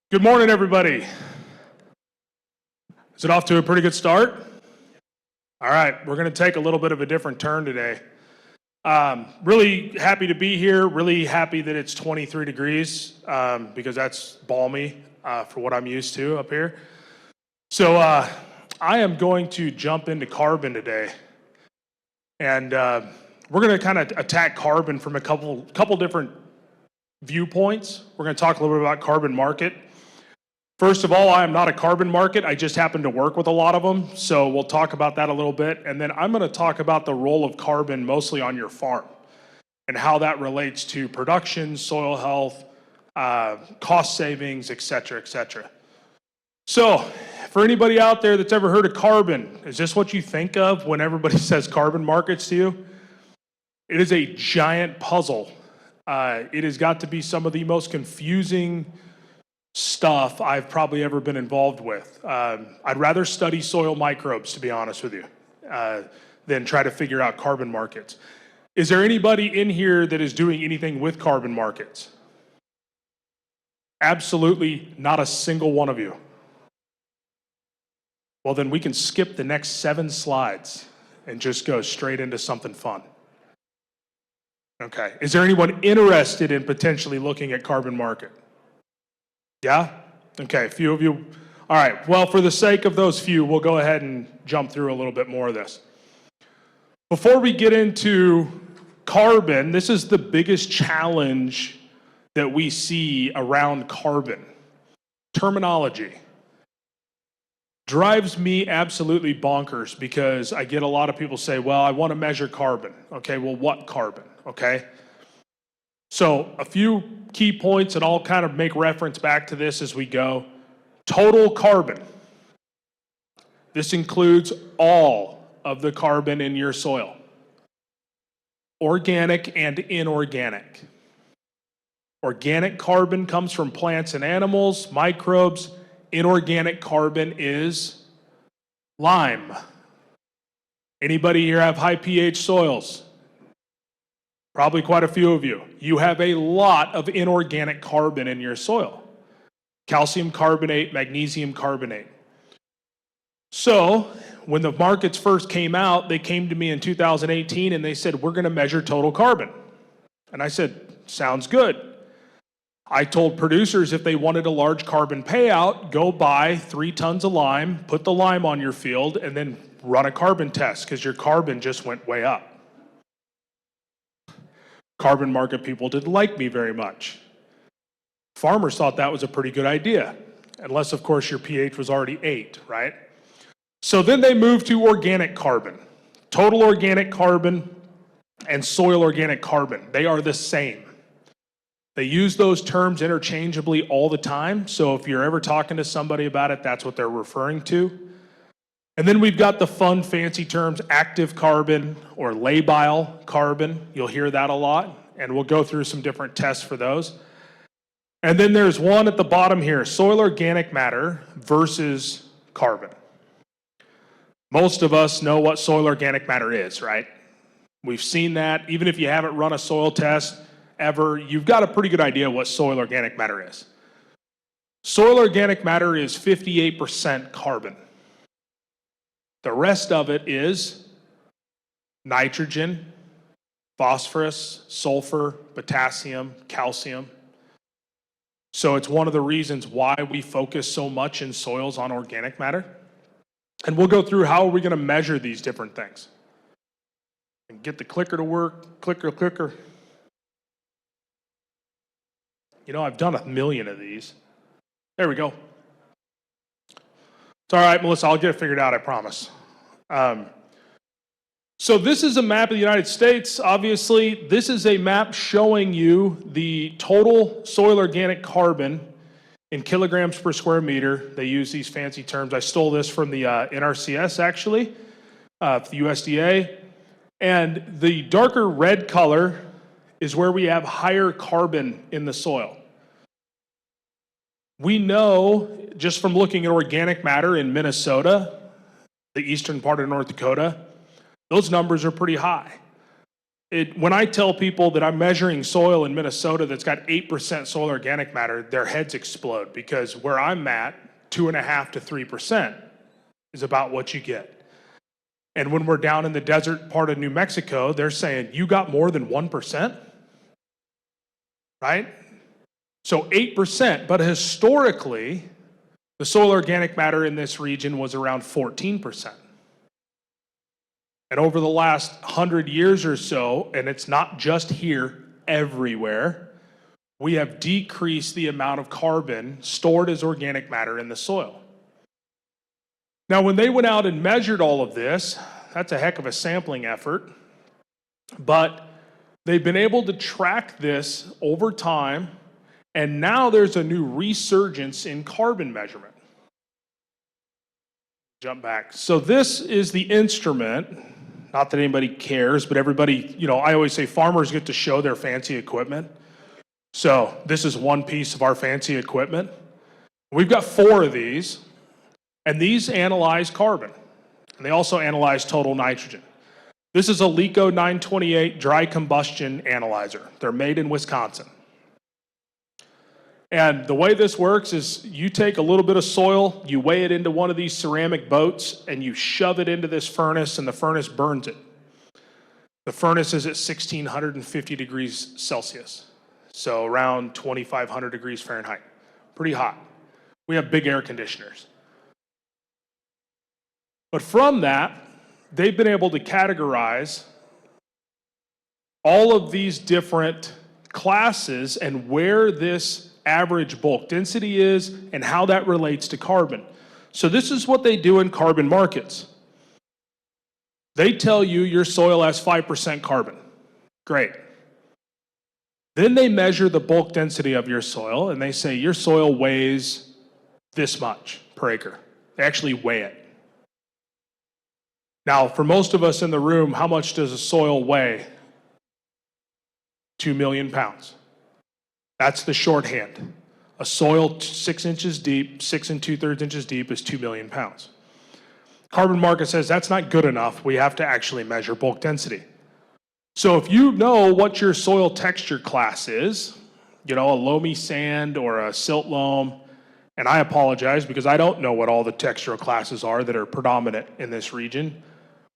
Good morning, everybody. Is it off to a pretty good start? All right, we're going to take a little bit of a different turn today. Really happy to be here. Really happy that it's 23 degrees because that's balmy for what I'm used to up here. So I am going to jump into carbon today. And we're going to kind of attack carbon from a couple different viewpoints. We're going to talk a little bit about carbon market. First of all, I am not a carbon market. I just happen to work with a lot of them. So we'll talk about that a little bit. And then I'm going to talk about the role of carbon mostly on your farm and how that relates to production, soil health, cost savings, et cetera, et cetera. So for anybody out there that's ever heard of carbon, is this what you think of when everybody says carbon markets to you? It is a giant puzzle. It has got to be some of the most confusing stuff I've probably ever been involved with. I'd rather study soil microbes, to be honest with you, than try to figure out carbon markets. Is there anybody in here that is doing anything with carbon markets? Absolutely not a single one of you. Well, then we can skip the next 7 slides and just go straight into something fun. Okay, is there anyone interested in potentially looking at carbon market? Yeah? Okay, a few of you. All right, well, for the sake of those few, we'll go ahead and jump through a little bit more of this. Before we get into carbon, this is the biggest challenge that we see around carbon. Terminology drives me absolutely bonkers because I get a lot of people say, well, I want to measure carbon. Okay, well, what carbon? Okay. So a few key points, and I'll kind of make reference back to this as we go. Total carbon. This includes all of the carbon in your soil. Organic and inorganic. Organic carbon comes from plants and animals, microbes. Inorganic carbon is lime. Anybody here have high pH soils? Probably quite a few of you. You have a lot of inorganic carbon in your soil. Calcium carbonate, magnesium carbonate. So when the markets first came out, they came to me in 2018 and they said, we're going to measure total carbon. And I said, sounds good. I told producers if they wanted a large carbon payout, go buy 3 tons of lime, put the lime on your field, and then run a carbon test because your carbon just went way up. Carbon market people didn't like me very much. Farmers thought that was a pretty good idea, unless, of course, your pH was already 8, right? So then they moved to organic carbon. Total organic carbon and soil organic carbon, they are the same. They use those terms interchangeably all the time, so if you're ever talking to somebody about it, that's what they're referring to. And then we've got the fun, fancy terms, active carbon or labile carbon. You'll hear that a lot, and we'll go through some different tests for those. And then there's one at the bottom here, soil organic matter versus carbon. Most of us know what soil organic matter is, right? We've seen that. Even if you haven't run a soil test ever, you've got a pretty good idea what soil organic matter is. Soil organic matter is 58% carbon. The rest of it is nitrogen, phosphorus, sulfur, potassium, calcium. So it's one of the reasons why we focus so much in soils on organic matter. And we'll go through how are we going to measure these different things. And get the clicker to work, clicker. You know, I've done 1 million of these. There we go. It's all right, Melissa, I'll get it figured out, I promise. So this is a map of the United States. Obviously, this is a map showing you the total soil organic carbon in kilograms per square meter. They use these fancy terms. I stole this from the NRCS, actually, the USDA. And the darker red color is where we have higher carbon in the soil. We know, just from looking at organic matter in Minnesota, the eastern part of North Dakota, those numbers are pretty high. When I tell people that I'm measuring soil in Minnesota that's got 8% soil organic matter, their heads explode, because where I'm at, 2.5 to 3% is about what you get. And when we're down in the desert part of New Mexico, they're saying, you got more than 1%? Right? So 8%, but historically, the soil organic matter in this region was around 14%. And over the last 100 years or so, and it's not just here, everywhere, we have decreased the amount of carbon stored as organic matter in the soil. Now, when they went out and measured all of this, that's a heck of a sampling effort, but they've been able to track this over time, and now there's a new resurgence in carbon measurement. Jump back. So this is the instrument. Not that anybody cares, but everybody, I always say farmers get to show their fancy equipment. So this is one piece of our fancy equipment. We've got 4 of these, and these analyze carbon, and they also analyze total nitrogen. This is a LECO 928 dry combustion analyzer. They're made in Wisconsin. And the way this works is you take a little bit of soil, you weigh it into one of these ceramic boats, and you shove it into this furnace, and the furnace burns it. The furnace is at 1,650 degrees Celsius, so around 2,500 degrees Fahrenheit. Pretty hot. We have big air conditioners. But from that, they've been able to categorize all of these different classes and where this average bulk density is and how that relates to carbon. So this is what they do in carbon markets. They tell you your soil has 5% carbon. Great. Then they measure the bulk density of your soil, and they say your soil weighs this much per acre. They actually weigh it. Now, for most of us in the room, how much does a soil weigh? 2 million pounds. That's the shorthand. A soil 6 inches deep, 6 2/3 inches deep is 2 million pounds. Carbon market says that's not good enough. We have to actually measure bulk density. So if you know what your soil texture class is, a loamy sand or a silt loam, and I apologize because I don't know what all the textural classes are that are predominant in this region,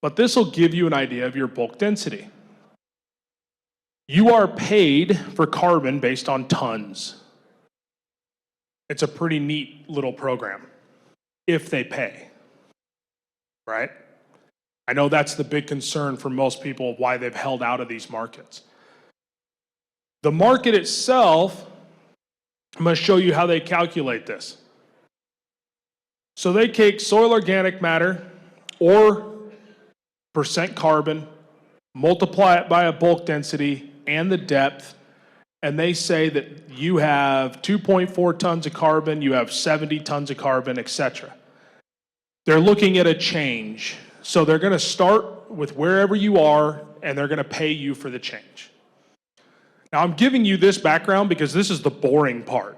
but this will give you an idea of your bulk density. You are paid for carbon based on tons. It's a pretty neat little program, if they pay, right? I know that's the big concern for most people, why they've held out of these markets. The market itself, I'm going to show you how they calculate this. So they take soil organic matter or percent carbon, multiply it by a bulk density and the depth, and they say that you have 2.4 tons of carbon, you have 70 tons of carbon, etc. They're looking at a change. So they're going to start with wherever you are, and they're going to pay you for the change. Now, I'm giving you this background because this is the boring part.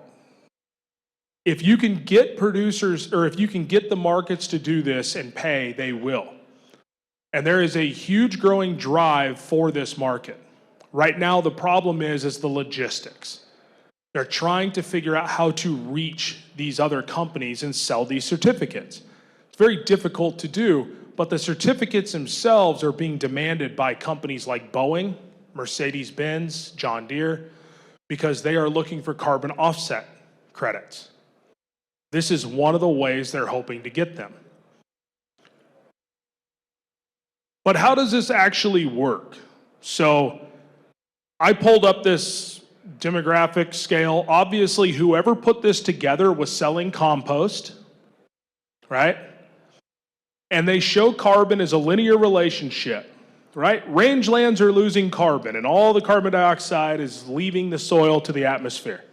If you can get producers, or if you can get the markets to do this and pay, they will. And there is a huge growing drive for this market. Right now, the problem is the logistics. They're trying to figure out how to reach these other companies and sell these certificates. It's very difficult to do, but the certificates themselves are being demanded by companies like Boeing, Mercedes-Benz, John Deere, because they are looking for carbon offset credits. This is one of the ways they're hoping to get them. But how does this actually work? So I pulled up this demographic scale. Obviously, whoever put this together was selling compost, right? And they show carbon as a linear relationship, right? Rangelands are losing carbon, and all the carbon dioxide is leaving the soil to the atmosphere.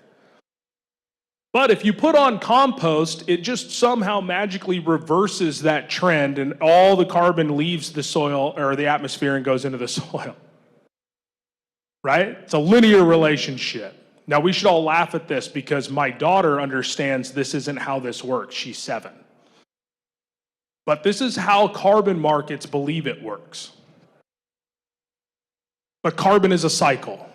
But if you put on compost, it just somehow magically reverses that trend, and all the carbon leaves the soil or the atmosphere and goes into the soil. Right? It's a linear relationship. Now, we should all laugh at this because my daughter understands this isn't how this works. She's 7. But this is how carbon markets believe it works. But carbon is a cycle.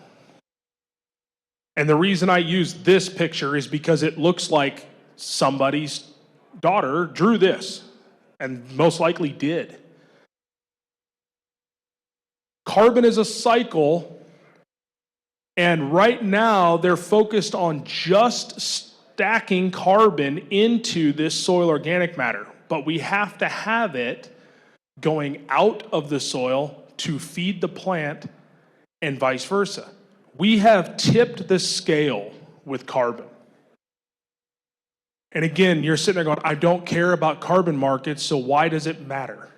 And the reason I use this picture is because it looks like somebody's daughter drew this, and most likely did. Carbon is a cycle, and right now they're focused on just stacking carbon into this soil organic matter. But we have to have it going out of the soil to feed the plant and vice versa. We have tipped the scale with carbon. And again, you're sitting there going, I don't care about carbon markets, so why does it matter?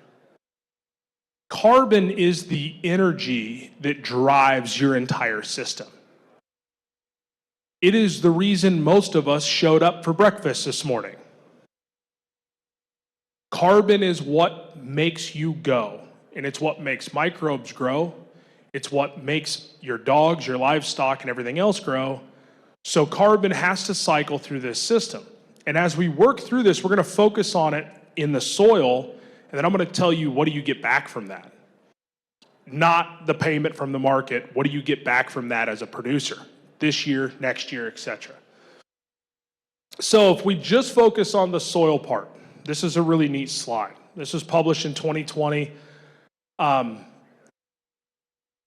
Carbon is the energy that drives your entire system. It is the reason most of us showed up for breakfast this morning. Carbon is what makes you go, and it's what makes microbes grow. It's what makes your dogs, your livestock, and everything else grow. So carbon has to cycle through this system. And as we work through this, we're going to focus on it in the soil, and then I'm going to tell you, what do you get back from that? Not the payment from the market. What do you get back from that as a producer? This year, next year, etc. So if we just focus on the soil part, this is a really neat slide. This was published in 2020.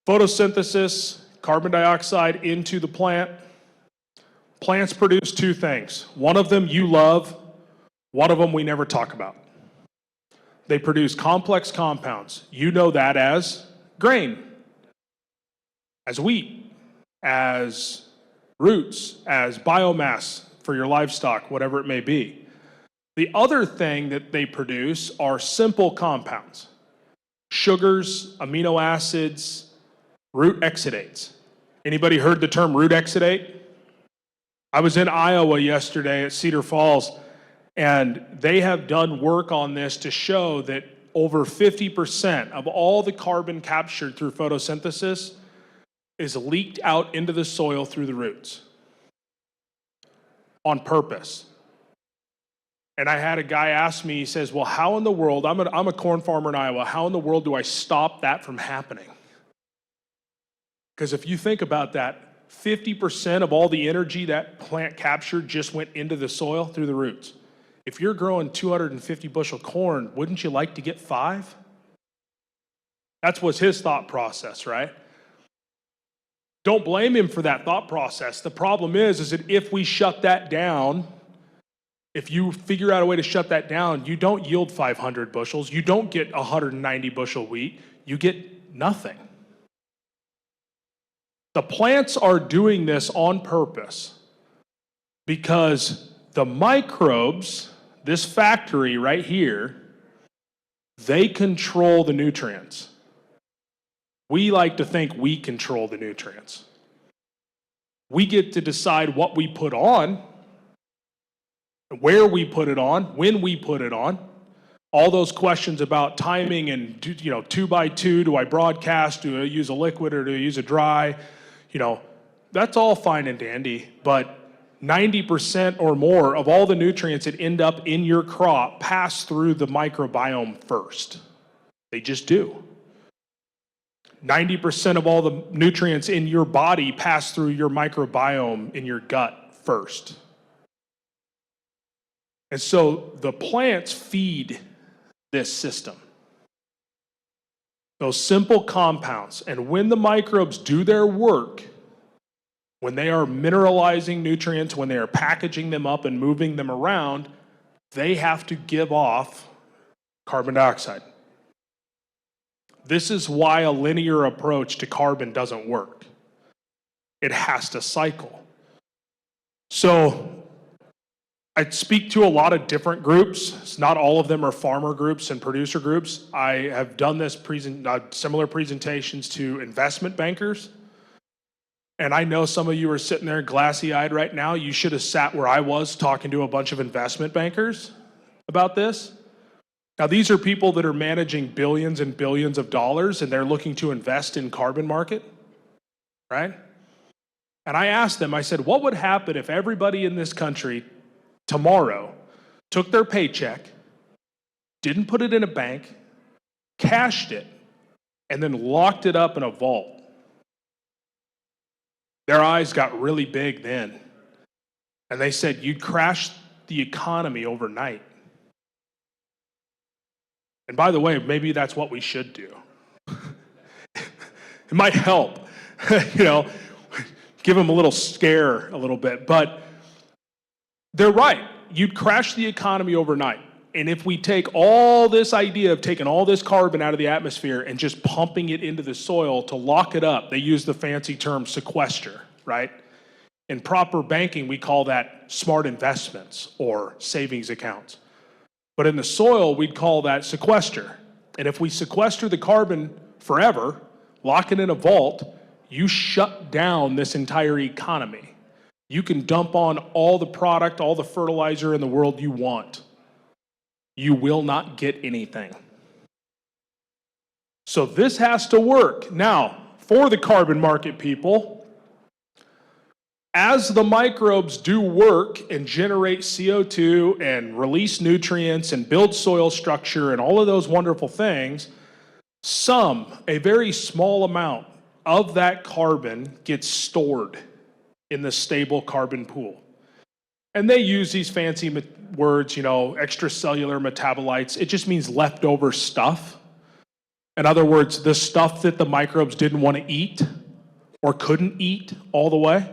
Photosynthesis, carbon dioxide into the plant. Plants produce two things. One of them you love, one of them we never talk about. They produce complex compounds. You know that as grain, as wheat, as roots, as biomass for your livestock, whatever it may be. The other thing that they produce are simple compounds. Sugars, amino acids, root exudates. Anybody heard the term root exudate? I was in Iowa yesterday at Cedar Falls, and they have done work on this to show that over 50% of all the carbon captured through photosynthesis is leaked out into the soil through the roots on purpose. And I had a guy ask me, he says, well, how in the world, I'm a corn farmer in Iowa, how in the world do I stop that from happening? Because if you think about that, 50% of all the energy that plant captured just went into the soil through the roots. If you're growing 250 bushel corn, wouldn't you like to get 5? That was his thought process, right? Don't blame him for that thought process. The problem is that if we shut that down, if you figure out a way to shut that down, you don't yield 500 bushels, you don't get 190 bushel wheat, you get nothing. The plants are doing this on purpose because the microbes, this factory right here, they control the nutrients. We like to think we control the nutrients. We get to decide what we put on, where we put it on, when we put it on. All those questions about timing and, 2 by 2, do I broadcast, do I use a liquid or do I use a dry? That's all fine and dandy, but 90% or more of all the nutrients that end up in your crop pass through the microbiome first. They just do. 90% of all the nutrients in your body pass through your microbiome in your gut first. And so the plants feed this system. Those simple compounds. And when the microbes do their work, when they are mineralizing nutrients, when they are packaging them up and moving them around, they have to give off carbon dioxide. This is why a linear approach to carbon doesn't work. It has to cycle. So I speak to a lot of different groups. Not all of them are farmer groups and producer groups. I have done this similar presentations to investment bankers. And I know some of you are sitting there glassy-eyed right now. You should have sat where I was talking to a bunch of investment bankers about this. Now, these are people that are managing billions and billions of dollars, and they're looking to invest in carbon market, right? And I asked them, I said, what would happen if everybody in this country tomorrow took their paycheck, didn't put it in a bank, cashed it, and then locked it up in a vault Their eyes got really big then. And they said, you'd crash the economy overnight. And by the way, maybe that's what we should do. It might help, give them a little scare a little bit. But they're right. You'd crash the economy overnight. And if we take all this idea of taking all this carbon out of the atmosphere and just pumping it into the soil to lock it up, they use the fancy term sequester, right? In proper banking, we call that smart investments or savings accounts. But in the soil, we'd call that sequester. And if we sequester the carbon forever, lock it in a vault, you shut down this entire economy. You can dump on all the product, all the fertilizer in the world you want. You will not get anything. So this has to work. Now, for the carbon market people, as the microbes do work and generate CO2 and release nutrients and build soil structure and all of those wonderful things, a very small amount of that carbon gets stored in the stable carbon pool. And they use these fancy words, extracellular metabolites. It just means leftover stuff. In other words, the stuff that the microbes didn't want to eat or couldn't eat all the way.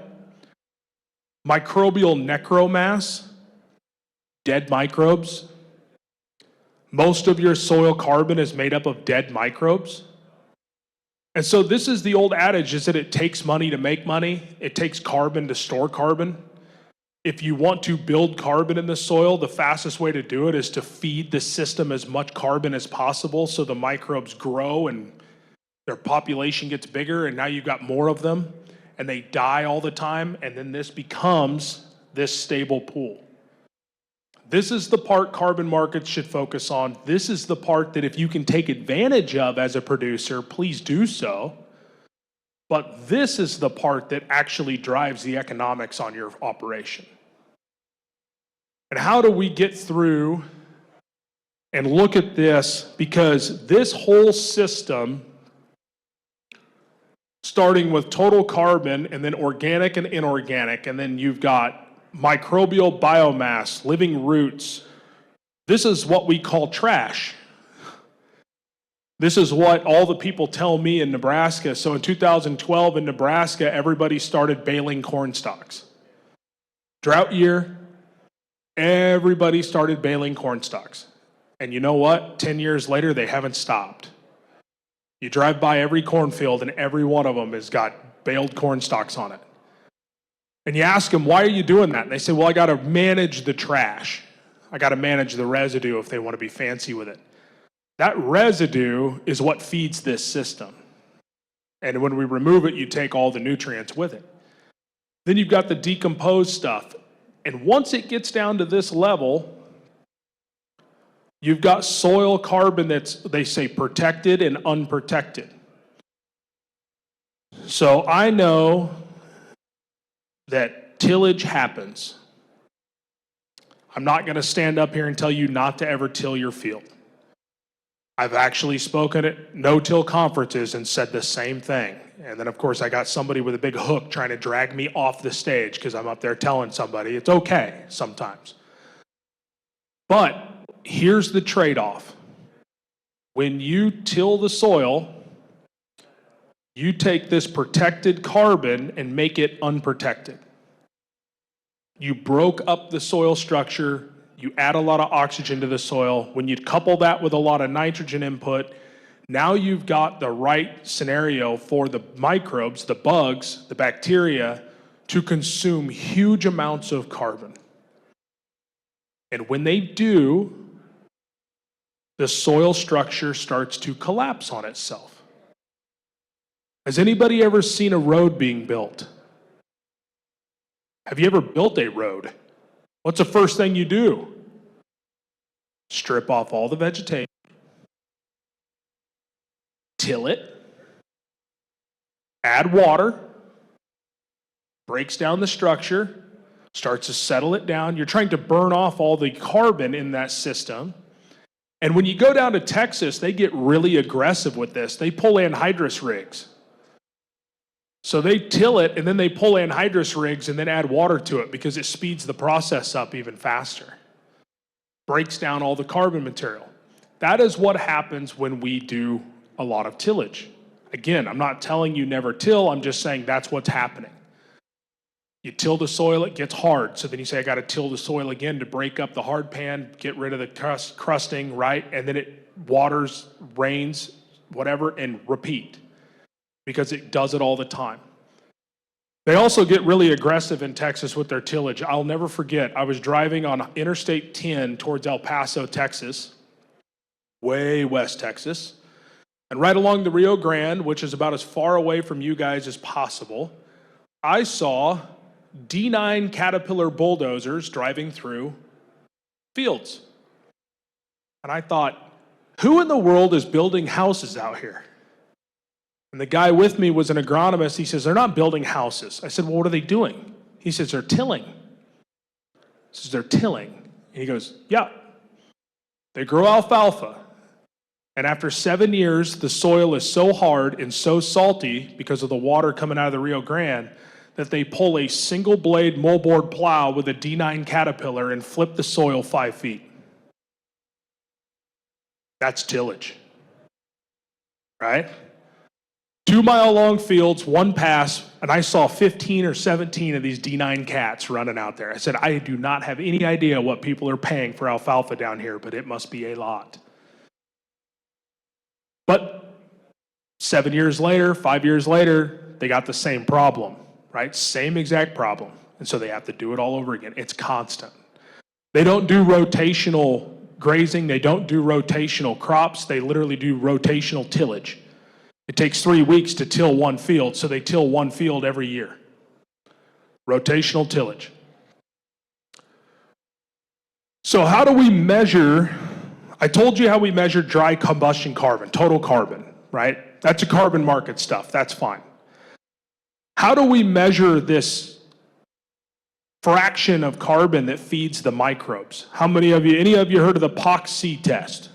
Microbial necromass, dead microbes. Most of your soil carbon is made up of dead microbes. And so this is the old adage, is that it takes money to make money. It takes carbon to store carbon. If you want to build carbon in the soil, the fastest way to do it is to feed the system as much carbon as possible so the microbes grow and their population gets bigger, and now you've got more of them, and they die all the time, and then this becomes this stable pool. This is the part carbon markets should focus on. This is the part that if you can take advantage of as a producer, please do so. But this is the part that actually drives the economics on your operation. And how do we get through and look at this? Because this whole system, starting with total carbon and then organic and inorganic, and then you've got microbial biomass, living roots. This is what we call trash. This is what all the people tell me in Nebraska. So in 2012 in Nebraska, everybody started baling corn stalks. Drought year, everybody started baling corn stalks. And you know what? 10 years later, they haven't stopped. You drive by every cornfield and every one of them has got baled corn stalks on it. And you ask them, why are you doing that? And they say, well, I got to manage the trash. I got to manage the residue if they want to be fancy with it. That residue is what feeds this system. And when we remove it, you take all the nutrients with it. Then you've got the decomposed stuff. And once it gets down to this level, you've got soil carbon that's, they say, protected and unprotected. So I know that tillage happens. I'm not going to stand up here and tell you not to ever till your field. I've actually spoken at no-till conferences and said the same thing. And then, of course, I got somebody with a big hook trying to drag me off the stage because I'm up there telling somebody it's okay sometimes. But here's the trade-off. When you till the soil, you take this protected carbon and make it unprotected. You broke up the soil structure, you add a lot of oxygen to the soil. When you couple that with a lot of nitrogen input, now you've got the right scenario for the microbes, the bugs, the bacteria, to consume huge amounts of carbon. And when they do, the soil structure starts to collapse on itself. Has anybody ever seen a road being built? Have you ever built a road? What's the first thing you do? Strip off all the vegetation, till it, add water, breaks down the structure, starts to settle it down. You're trying to burn off all the carbon in that system. And when you go down to Texas, they get really aggressive with this. They pull anhydrous rigs. So they till it, and then they pull anhydrous rigs and then add water to it because it speeds the process up even faster. Breaks down all the carbon material. That is what happens when we do a lot of tillage. Again, I'm not telling you never till, I'm just saying that's what's happening. You till the soil, it gets hard. So then you say, I got to till the soil again to break up the hard pan, get rid of the crusting, right? And then it waters, rains, whatever, and repeat. Because it does it all the time. They also get really aggressive in Texas with their tillage. I'll never forget, I was driving on Interstate 10 towards El Paso, Texas, way west Texas, and right along the Rio Grande, which is about as far away from you guys as possible, I saw D9 Caterpillar bulldozers driving through fields. And I thought, who in the world is building houses out here? And the guy with me was an agronomist. He says, they're not building houses. I said, well, what are they doing? He says, they're tilling. He says, they're tilling. And he goes, yeah. They grow alfalfa. And after 7 years, the soil is so hard and so salty because of the water coming out of the Rio Grande that they pull a single blade moldboard plow with a D9 Caterpillar and flip the soil 5 feet. That's tillage, right? 2 mile long fields, one pass, and I saw 15 or 17 of these D9 cats running out there. I said, I do not have any idea what people are paying for alfalfa down here, but it must be a lot. But 7 years later, 5 years later, they got the same problem, right? Same exact problem. And so they have to do it all over again. It's constant. They don't do rotational grazing. They don't do rotational crops. They literally do rotational tillage. It takes 3 weeks to till one field, so they till one field every year. Rotational tillage. So how do we measure? I told you how we measure dry combustion carbon, total carbon, right? That's a carbon market stuff, that's fine. How do we measure this fraction of carbon that feeds the microbes? Any of you heard of the PGC test?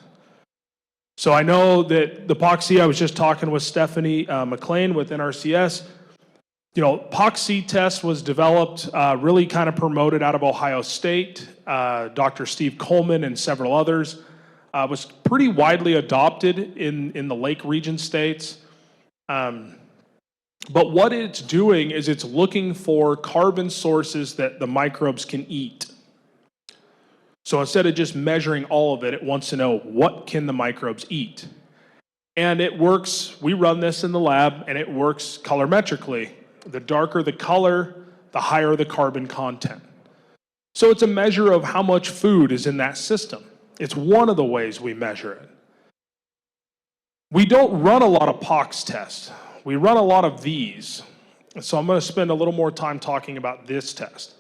So I know that the PGC, I was just talking with Stephanie McLean with NRCS. PGC test was developed, really kind of promoted out of Ohio State. Dr. Steve Coleman and several others. Was pretty widely adopted in the Lake region states. But what it's doing is it's looking for carbon sources that the microbes can eat. So instead of just measuring all of it, it wants to know what can the microbes eat. And it works, we run this in the lab, and it works colorimetrically. The darker the color, the higher the carbon content. So it's a measure of how much food is in that system. It's one of the ways we measure it. We don't run a lot of POX tests. We run a lot of these. So I'm going to spend a little more time talking about this test.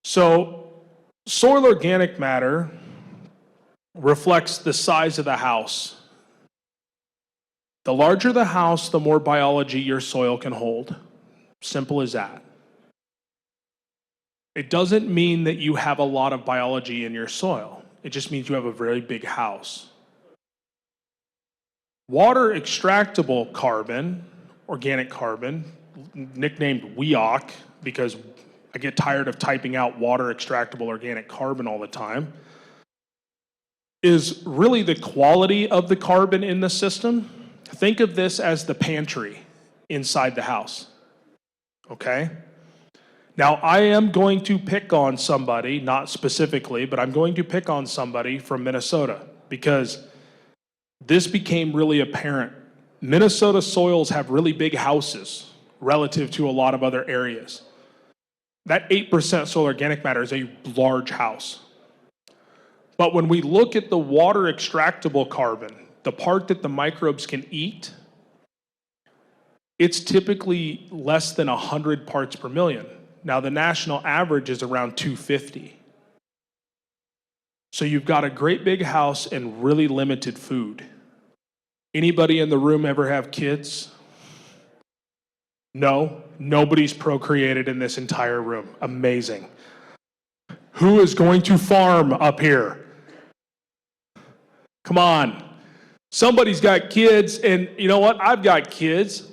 So soil organic matter reflects the size of the house. The larger the house, the more biology your soil can hold. Simple as that. It doesn't mean that you have a lot of biology in your soil. It just means you have a very big house. Water extractable carbon, organic carbon, nicknamed WEOC because I get tired of typing out water extractable organic carbon all the time, is really the quality of the carbon in the system. Think of this as the pantry inside the house, okay? Now, I am going to pick on somebody, not specifically, but I'm going to pick on somebody from Minnesota because this became really apparent. Minnesota soils have really big houses relative to a lot of other areas. That 8% soil organic matter is a large house. But when we look at the water extractable carbon, the part that the microbes can eat, it's typically less than 100 parts per million. Now, the national average is around 250. So you've got a great big house and really limited food. Anybody in the room ever have kids? No, nobody's procreated in this entire room. Amazing. Who is going to farm up here? Come on. Somebody's got kids, and you know what? I've got kids.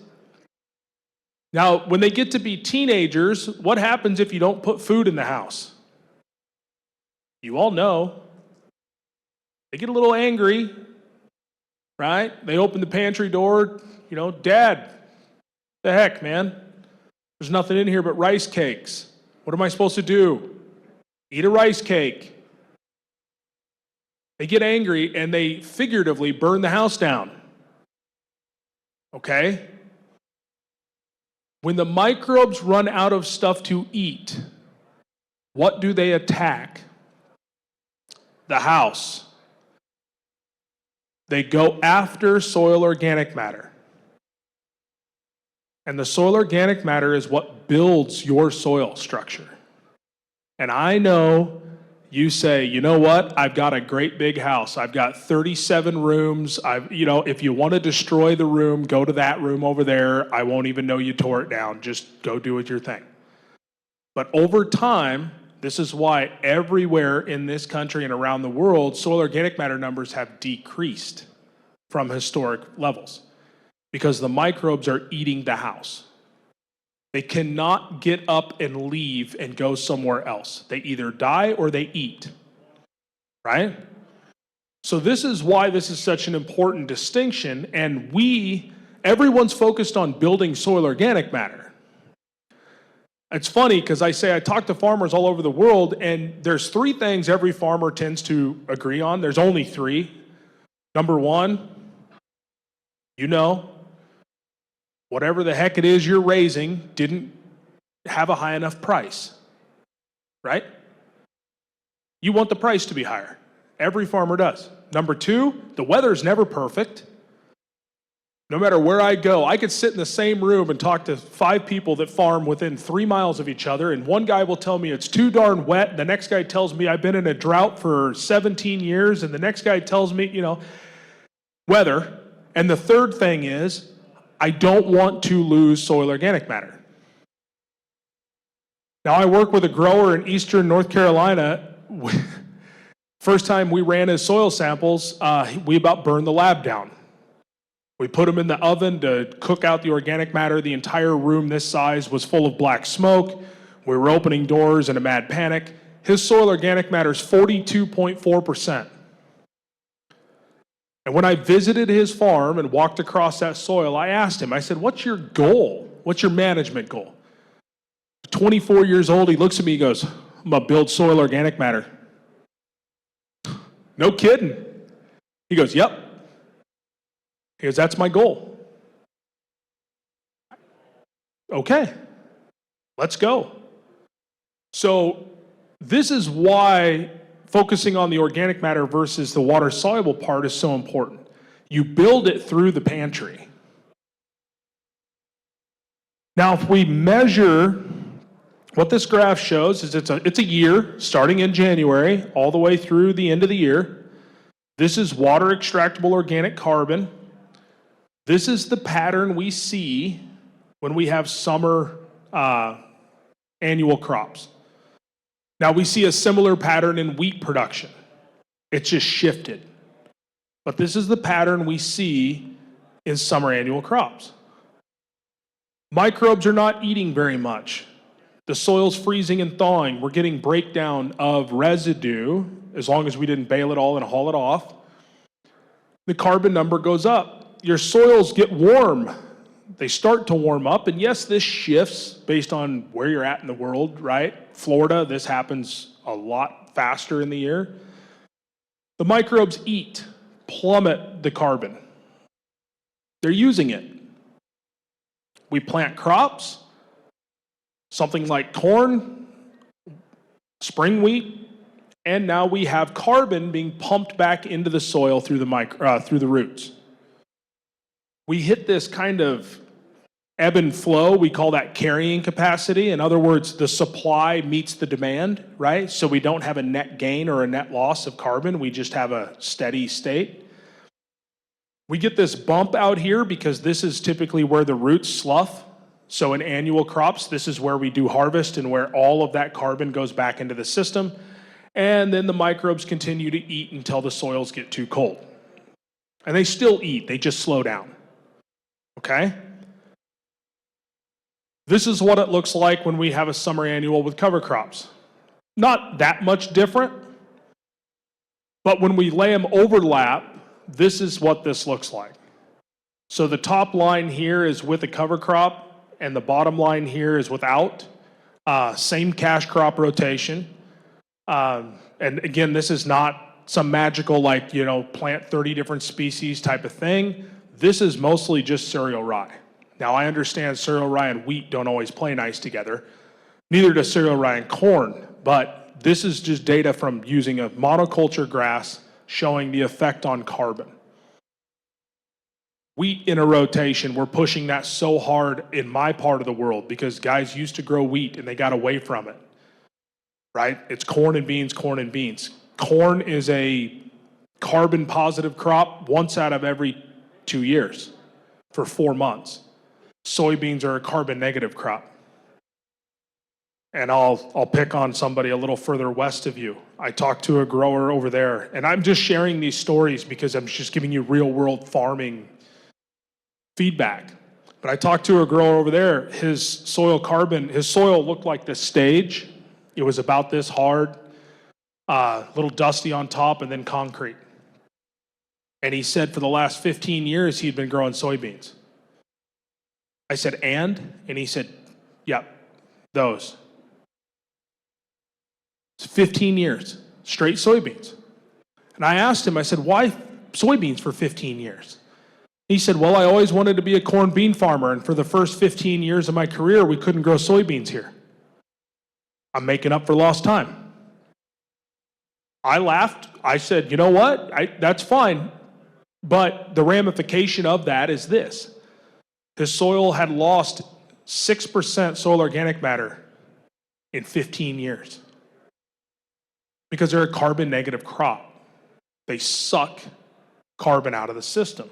Now, when they get to be teenagers, what happens if you don't put food in the house? You all know. They get a little angry, right? They open the pantry door, Dad, the heck, man? There's nothing in here but rice cakes. What am I supposed to do? Eat a rice cake. They get angry and they figuratively burn the house down. Okay? When the microbes run out of stuff to eat, what do they attack? The house. They go after soil organic matter. And the soil organic matter is what builds your soil structure. And I know you say, you know what? I've got a great big house. I've got 37 rooms. If you want to destroy the room, go to that room over there. I won't even know you tore it down. Just go do it your thing. But over time, this is why everywhere in this country and around the world, soil organic matter numbers have decreased from historic levels because the microbes are eating the house. They cannot get up and leave and go somewhere else. They either die or they eat, right? So this is why this is such an important distinction, and everyone's focused on building soil organic matter. It's funny because I talk to farmers all over the world, and there's three things every farmer tends to agree on. There's only three. Number one, whatever the heck it is you're raising didn't have a high enough price, right? You want the price to be higher. Every farmer does. Number two, the weather's never perfect. No matter where I go, I could sit in the same room and talk to 5 people that farm within 3 miles of each other, and one guy will tell me it's too darn wet, and the next guy tells me I've been in a drought for 17 years, and the next guy tells me, weather. And the third thing is, I don't want to lose soil organic matter. Now, I work with a grower in eastern North Carolina. First time we ran his soil samples, we about burned the lab down. We put them in the oven to cook out the organic matter. The entire room this size was full of black smoke. We were opening doors in a mad panic. His soil organic matter is 42.4%. And when I visited his farm and walked across that soil, I asked him, I said, what's your goal? What's your management goal? 24 years old, he looks at me, he goes, I'm going to build soil organic matter. No kidding. He goes, yep. He goes, that's my goal. Okay, let's go. So this is why focusing on the organic matter versus the water-soluble part is so important. You build it through the pantry. Now, if we measure, what this graph shows is it's a year, starting in January, all the way through the end of the year. This is water extractable organic carbon. This is the pattern we see when we have summer annual crops. Now, we see a similar pattern in wheat production. It's just shifted. But this is the pattern we see in summer annual crops. Microbes are not eating very much. The soil's freezing and thawing. We're getting breakdown of residue, as long as we didn't bale it all and haul it off. The carbon number goes up. Your soils get warm. They start to warm up, and yes, this shifts based on where you're at in the world, right? Florida, this happens a lot faster in the year. The microbes eat, plummet the carbon. They're using it. We plant crops, something like corn, spring wheat, and now we have carbon being pumped back into the soil through the roots. We hit this kind of ebb and flow. We call that carrying capacity. In other words, the supply meets the demand, right? So we don't have a net gain or a net loss of carbon. We just have a steady state. We get this bump out here because this is typically where the roots slough. So in annual crops, this is where we do harvest and where all of that carbon goes back into the system. And then the microbes continue to eat until the soils get too cold. And they still eat, they just slow down. Okay? This is what it looks like when we have a summer annual with cover crops. Not that much different, but when we lay them overlap, this is what this looks like. So the top line here is with a cover crop, and the bottom line here is without. Same cash crop rotation. And again, this is not some magical, like, plant 30 different species type of thing. This is mostly just cereal rye. Now, I understand cereal rye and wheat don't always play nice together. Neither does cereal rye and corn, but this is just data from using a monoculture grass showing the effect on carbon. Wheat in a rotation, we're pushing that so hard in my part of the world because guys used to grow wheat and they got away from it, right? It's corn and beans, corn and beans. Corn is a carbon positive crop once out of every 2 years for 4 months. Soybeans are a carbon negative crop. And I'll pick on somebody a little further west of you. I talked to a grower over there, and I'm just sharing these stories because I'm just giving you real world farming feedback. But I talked to a grower over there, his soil looked like this stage. It was about this hard, a little dusty on top, and then concrete. And he said for the last 15 years he'd been growing soybeans. I said, and he said, yeah, those. It's 15 years, straight soybeans. And I asked him, I said, why soybeans for 15 years? He said, well, I always wanted to be a corn bean farmer, and for the first 15 years of my career, we couldn't grow soybeans here. I'm making up for lost time. I laughed. I said, you know what? That's fine. But the ramification of that is this. His soil had lost 6% soil organic matter in 15 years because they're a carbon negative crop. They suck carbon out of the system.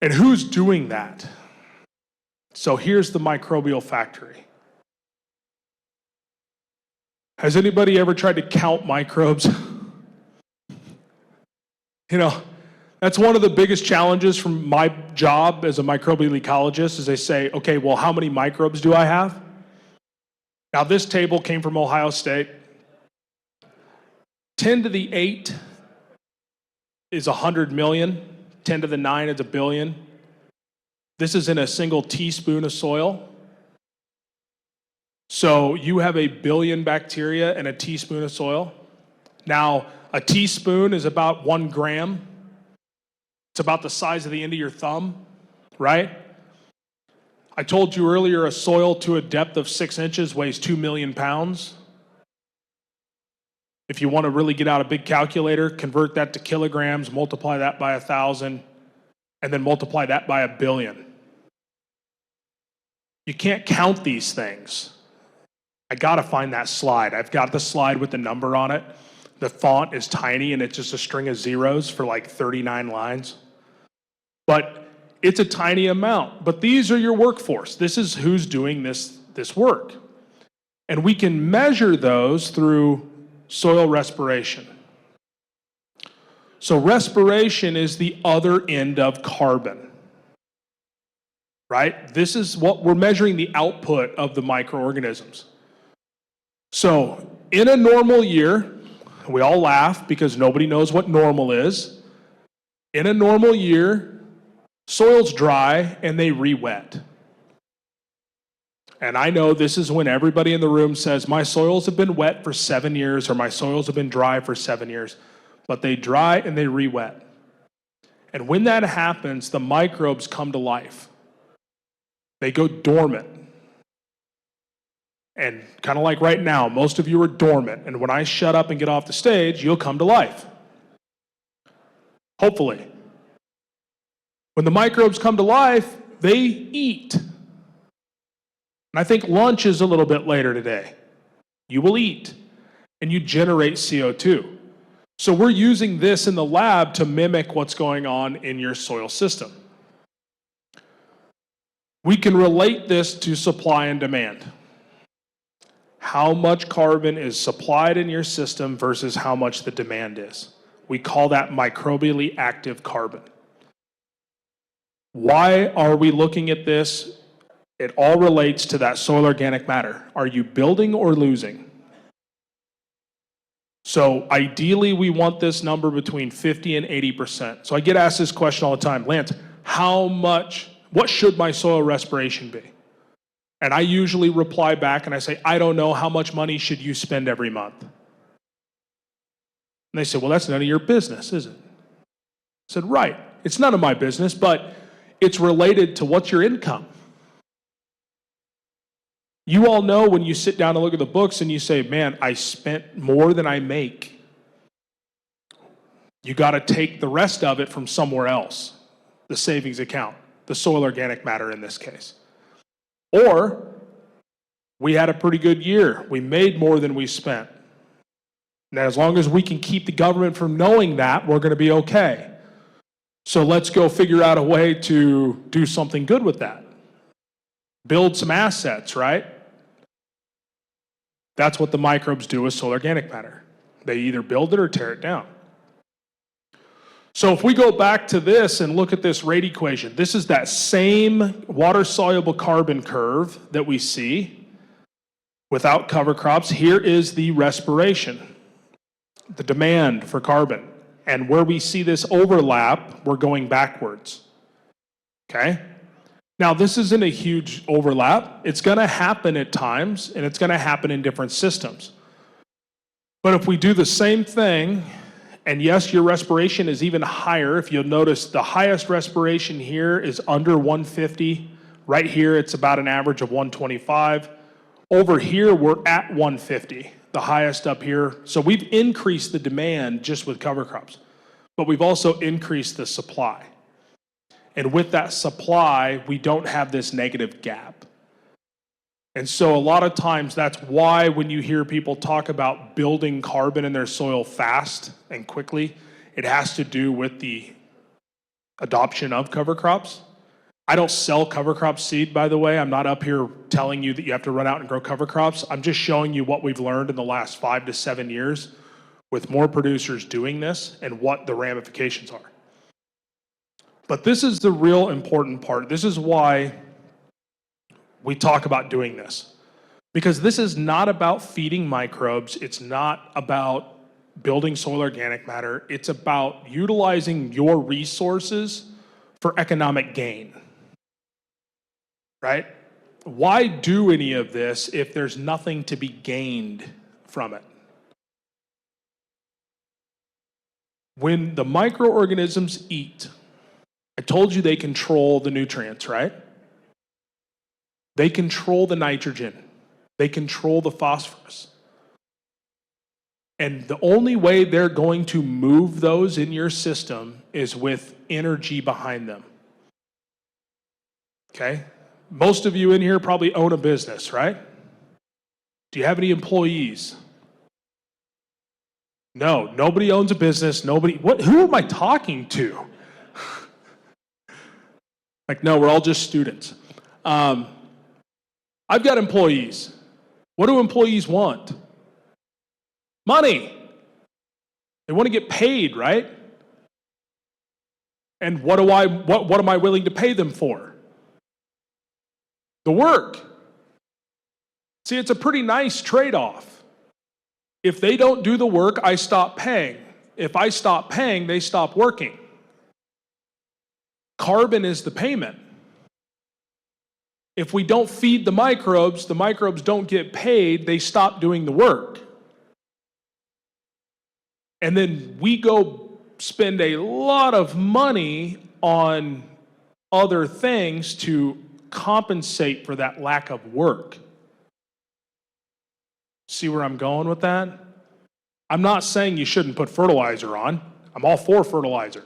And who's doing that? So here's the microbial factory. Has anybody ever tried to count microbes? That's one of the biggest challenges from my job as a microbial ecologist is they say, okay, well, how many microbes do I have? Now, this table came from Ohio State. 10 to the 8 is 100 million. 10 to the 9 is a billion. This is in a single teaspoon of soil. So you have a billion bacteria in a teaspoon of soil. Now, a teaspoon is about 1 gram. It's about the size of the end of your thumb, right? I told you earlier a soil to a depth of 6 inches weighs 2 million pounds. If you want to really get out a big calculator, convert that to kilograms, multiply that by 1,000, and then multiply that by 1 billion. You can't count these things. I gotta find that slide. I've got the slide with the number on it. The font is tiny and it's just a string of zeros for like 39 lines. But it's a tiny amount. But these are your workforce. This is who's doing this work. And we can measure those through soil respiration. So respiration is the other end of carbon, right? This is what we're measuring, the output of the microorganisms. So in a normal year, we all laugh because nobody knows what normal is. In a normal year, soil's dry and they re-wet. And I know this is when everybody in the room says, my soils have been wet for 7 years or my soils have been dry for 7 years. But they dry and they re-wet. And when that happens, the microbes come to life. They go dormant. And kind of like right now, most of you are dormant. And when I shut up and get off the stage, you'll come to life. Hopefully. When the microbes come to life, they eat. And I think lunch is a little bit later today. You will eat. And you generate CO2. So we're using this in the lab to mimic what's going on in your soil system. We can relate this to supply and demand. How much carbon is supplied in your system versus how much the demand is. We call that microbially active carbon. Why are we looking at this It all relates to that soil organic matter. Are you building or losing? So ideally, we want this number between 50 and 80%. So I get asked this question all the time, Lance, what should my soil respiration be? And I usually reply back and I say, I don't know, how much money should you spend every month? And they say, well, that's none of your business, is it? I said, right, it's none of my business, but it's related to what's your income. You all know when you sit down and look at the books and you say, man, I spent more than I make. You got to take the rest of it from somewhere else, the savings account, the soil organic matter in this case. Or we had a pretty good year. We made more than we spent. Now, as long as we can keep the government from knowing that, we're going to be okay. So let's go figure out a way to do something good with that. Build some assets, right? That's what the microbes do with soil organic matter. They either build it or tear it down. So if we go back to this and look at this rate equation, this is that same water-soluble carbon curve that we see without cover crops. Here is the respiration, the demand for carbon. And where we see this overlap, we're going backwards. Okay? Now, this isn't a huge overlap. It's going to happen at times, and it's going to happen in different systems. But if we do the same thing, and yes, your respiration is even higher. If you'll notice, the highest respiration here is under 150. Right here, it's about an average of 125. Over here, we're at 150, the highest up here. So we've increased the demand just with cover crops, but we've also increased the supply. And with that supply, we don't have this negative gap. And so a lot of times that's why when you hear people talk about building carbon in their soil fast and quickly, it has to do with the adoption of cover crops. I don't sell cover crop seed, by the way. I'm not up here telling you that you have to run out and grow cover crops. I'm just showing you what we've learned in the last 5 to 7 years with more producers doing this and what the ramifications are. But this is the real important part. This is why we talk about doing this. Because this is not about feeding microbes. It's not about building soil organic matter. It's about utilizing your resources for economic gain. Right? Why do any of this if there's nothing to be gained from it? When the microorganisms eat, I told you they control the nutrients, right? They control the nitrogen. They control the phosphorus. And the only way they're going to move those in your system is with energy behind them. Okay? Most of you in here probably own a business, right? Do you have any employees? No, nobody owns a business. Who am I talking to? Like, no, we're all just students. I've got employees. What do employees want? Money. They want to get paid, right? And what am I willing to pay them for? The work. See, it's a pretty nice trade-off. If they don't do the work, I stop paying. If I stop paying, they stop working. Carbon is the payment. If we don't feed the microbes don't get paid, they stop doing the work. And then we go spend a lot of money on other things to compensate for that lack of work. See where I'm going with that? I'm not saying you shouldn't put fertilizer on. I'm all for fertilizer.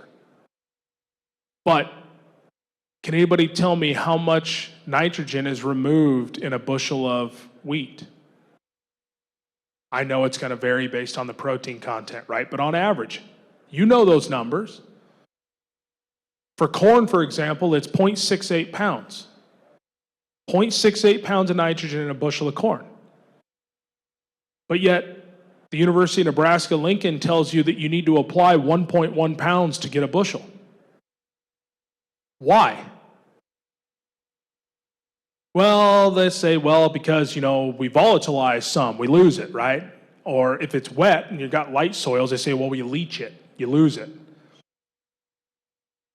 But can anybody tell me how much nitrogen is removed in a bushel of wheat? I know it's going to vary based on the protein content, right? But on average, you know those numbers. For corn, for example, it's 0.68 pounds. 0.68 pounds of nitrogen in a bushel of corn. But yet, the University of Nebraska-Lincoln tells you that you need to apply 1.1 pounds to get a bushel. Why? Well, they say, well, because, we volatilize some, we lose it, right? Or if it's wet and you've got light soils, they say, well, we leach it, you lose it.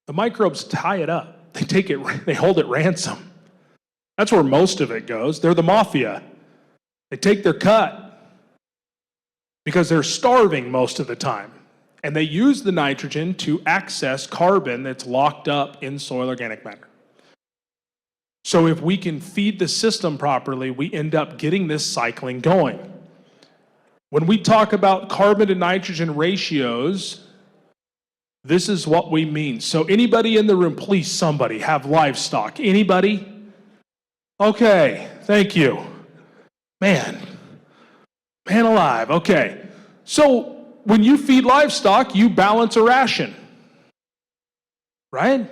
The microbes tie it up. They hold it ransom. That's where most of it goes. They're the mafia. They take their cut because they're starving most of the time. And they use the nitrogen to access carbon that's locked up in soil organic matter. So if we can feed the system properly, we end up getting this cycling going. When we talk about carbon to nitrogen ratios, this is what we mean. So anybody in the room, please somebody, have livestock. Anybody? Okay, thank you. Man alive, okay. So when you feed livestock, you balance a ration, right?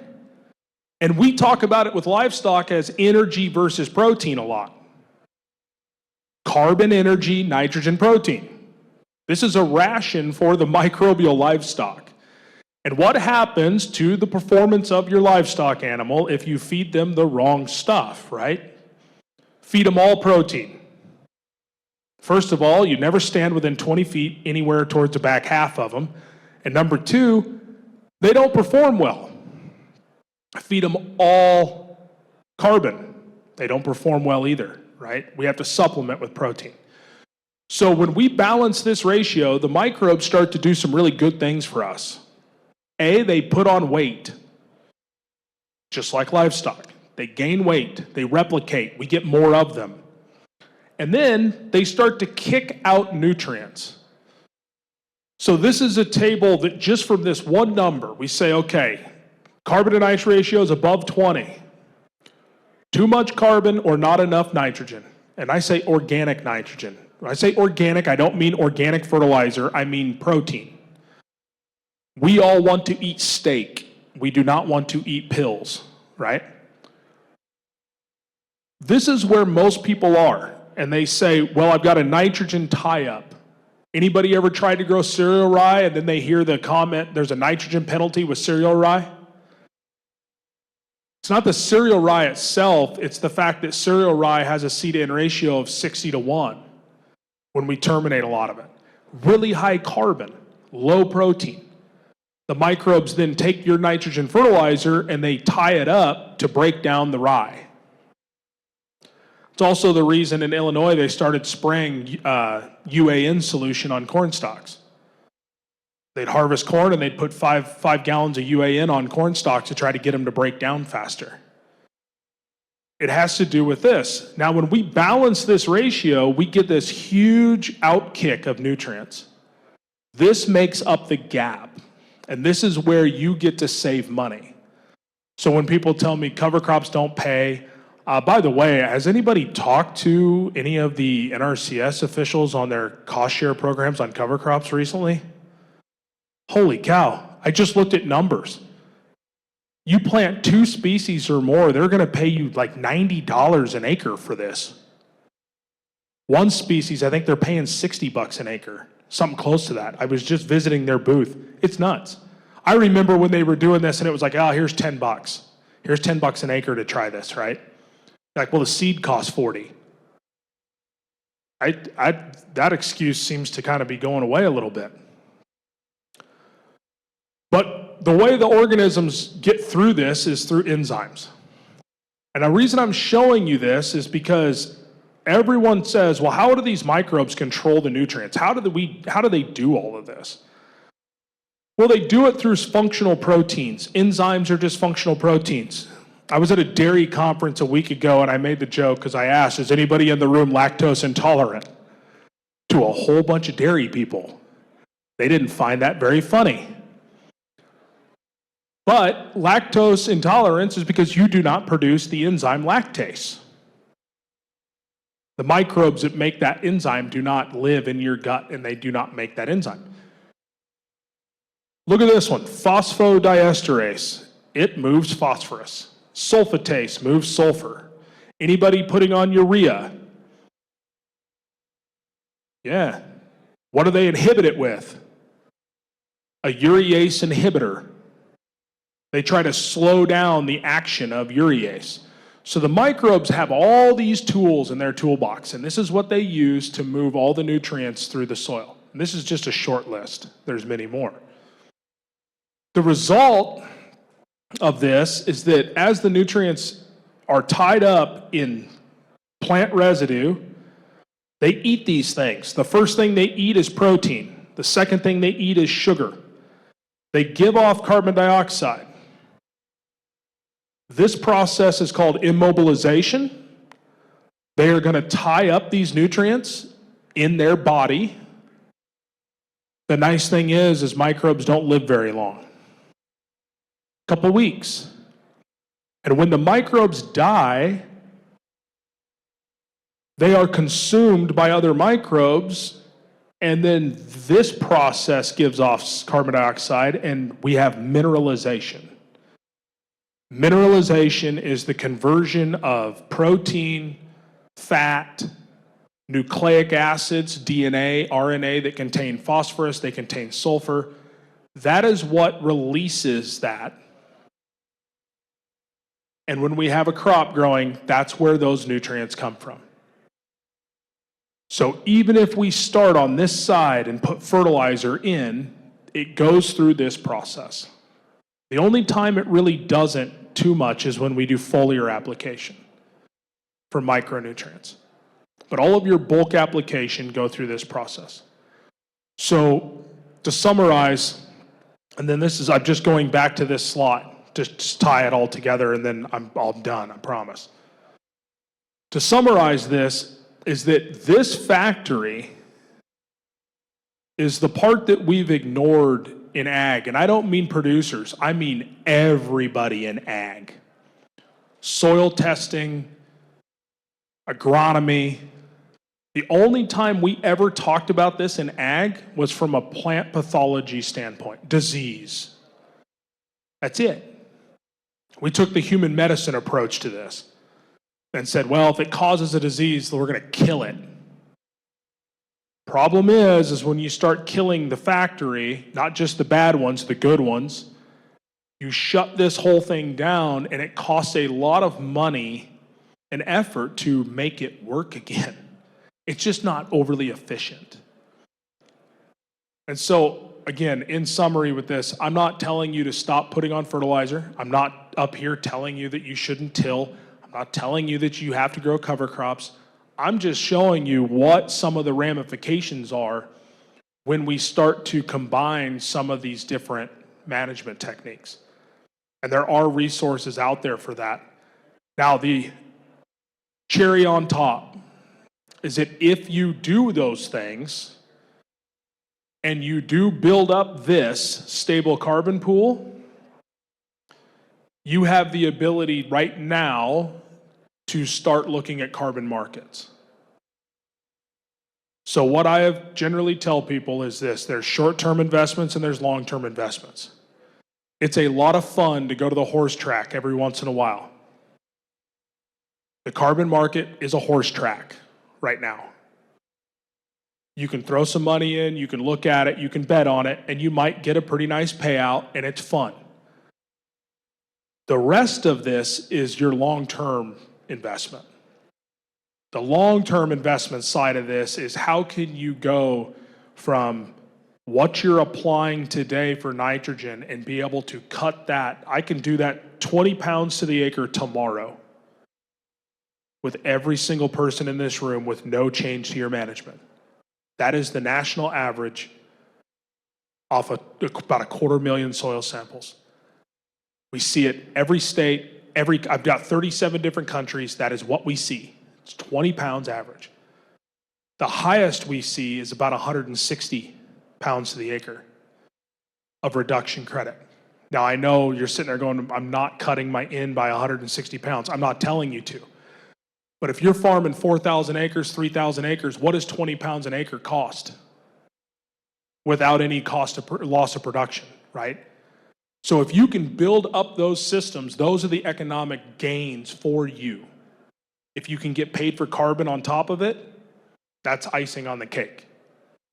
And we talk about it with livestock as energy versus protein a lot. Carbon, energy, nitrogen, protein. This is a ration for the microbial livestock. And what happens to the performance of your livestock animal if you feed them the wrong stuff, right? Feed them all protein. First of all, you never stand within 20 feet anywhere towards the back half of them. And number two, they don't perform well. Feed them all carbon. They don't perform well either, right? We have to supplement with protein. So when we balance this ratio, the microbes start to do some really good things for us. They put on weight, just like livestock. They gain weight, they replicate, we get more of them. And then they start to kick out nutrients. So this is a table that just from this one number, we say, okay, carbon to nitrogen ratio is above 20. Too much carbon or not enough nitrogen. And I say organic nitrogen. When I say organic, I don't mean organic fertilizer, I mean protein. We all want to eat steak. We do not want to eat pills, right? This is where most people are. And they say, well, I've got a nitrogen tie-up. Anybody ever tried to grow cereal rye and then they hear the comment, there's a nitrogen penalty with cereal rye? It's not the cereal rye itself, it's the fact that cereal rye has a C/N ratio of 60:1 when we terminate a lot of it. Really high carbon, low protein. The microbes then take your nitrogen fertilizer and they tie it up to break down the rye. It's also the reason in Illinois they started spraying UAN solution on corn stalks. They'd harvest corn and they'd put five gallons of UAN on corn stalks to try to get them to break down faster. It has to do with this. Now, when we balance this ratio, we get this huge outkick of nutrients. This makes up the gap. And this is where you get to save money. So when people tell me cover crops don't pay, by the way, has anybody talked to any of the NRCS officials on their cost share programs on cover crops recently? Holy cow, I just looked at numbers. You plant 2 species or more, they're gonna pay you like $90 an acre for this. One species, I think they're paying $60 an acre, something close to that. I was just visiting their booth. It's nuts. I remember when they were doing this and it was like, oh, here's $10. Here's $10 an acre to try this, right? Like, well, the seed costs 40. That excuse seems to kind of be going away a little bit. But the way the organisms get through this is through enzymes. And the reason I'm showing you this is because everyone says, well, how do these microbes control the nutrients? How do they do all of this? Well, they do it through functional proteins. Enzymes are just functional proteins. I was at a dairy conference a week ago and I made the joke because I asked, is anybody in the room lactose intolerant? To a whole bunch of dairy people. They didn't find that very funny. But lactose intolerance is because you do not produce the enzyme lactase. The microbes that make that enzyme do not live in your gut and they do not make that enzyme. Look at this one, phosphodiesterase. It moves phosphorus. Sulfatase moves sulfur. Anybody putting on urea? Yeah. What do they inhibit it with? A urease inhibitor. They try to slow down the action of urease. So the microbes have all these tools in their toolbox, and this is what they use to move all the nutrients through the soil. And this is just a short list. There's many more. The result of this is that as the nutrients are tied up in plant residue, they eat these things. The first thing they eat is protein. The second thing they eat is sugar. They give off carbon dioxide. This process is called immobilization. They are going to tie up these nutrients in their body. The nice thing is microbes don't live very long. A couple weeks. And when the microbes die, they are consumed by other microbes, and then this process gives off carbon dioxide, and we have mineralization. Mineralization is the conversion of protein, fat, nucleic acids, DNA, RNA that contain phosphorus, they contain sulfur. That is what releases that. And when we have a crop growing, that's where those nutrients come from. So even if we start on this side and put fertilizer in, it goes through this process. The only time it really doesn't too much is when we do foliar application for micronutrients. But all of your bulk application go through this process. So to summarize, and then I'm just going back to this slide to just tie it all together, and then I'm all done, I promise. To summarize this, is that this factory is the part that we've ignored in ag. And I don't mean producers, I mean everybody in ag. Soil testing, agronomy. The only time we ever talked about this in ag was from a plant pathology standpoint, disease. That's it. We took the human medicine approach to this and said, well, if it causes a disease, we're going to kill it. Problem is when you start killing the factory, not just the bad ones, the good ones, you shut this whole thing down, and it costs a lot of money and effort to make it work again. It's just not overly efficient. And so, again, in summary with this, I'm not telling you to stop putting on fertilizer. I'm not up here telling you that you shouldn't till. I'm not telling you that you have to grow cover crops. I'm just showing you what some of the ramifications are when we start to combine some of these different management techniques. And there are resources out there for that. Now, the cherry on top is that if you do those things and you do build up this stable carbon pool, you have the ability right now to start looking at carbon markets. So what I have generally tell people is this: there's short-term investments and there's long-term investments. It's a lot of fun to go to the horse track every once in a while. The carbon market is a horse track right now. You can throw some money in, you can look at it, you can bet on it, and you might get a pretty nice payout, and it's fun. The rest of this is your long-term investment. The long-term investment side of this is how can you go from what you're applying today for nitrogen and be able to cut that. I can do that 20 pounds to the acre tomorrow with every single person in this room with no change to your management. That is the national average off of about 250,000 soil samples. We see it every state, I've got 37 different countries, that is what we see. It's 20 pounds average. The highest we see is about 160 pounds to the acre of reduction credit. Now I know you're sitting there going, I'm not cutting my N by 160 pounds. I'm not telling you to. But if you're farming 4,000 acres, 3,000 acres, what does 20 pounds an acre cost? Without any cost of loss of production, right? So if you can build up those systems, those are the economic gains for you. If you can get paid for carbon on top of it, that's icing on the cake.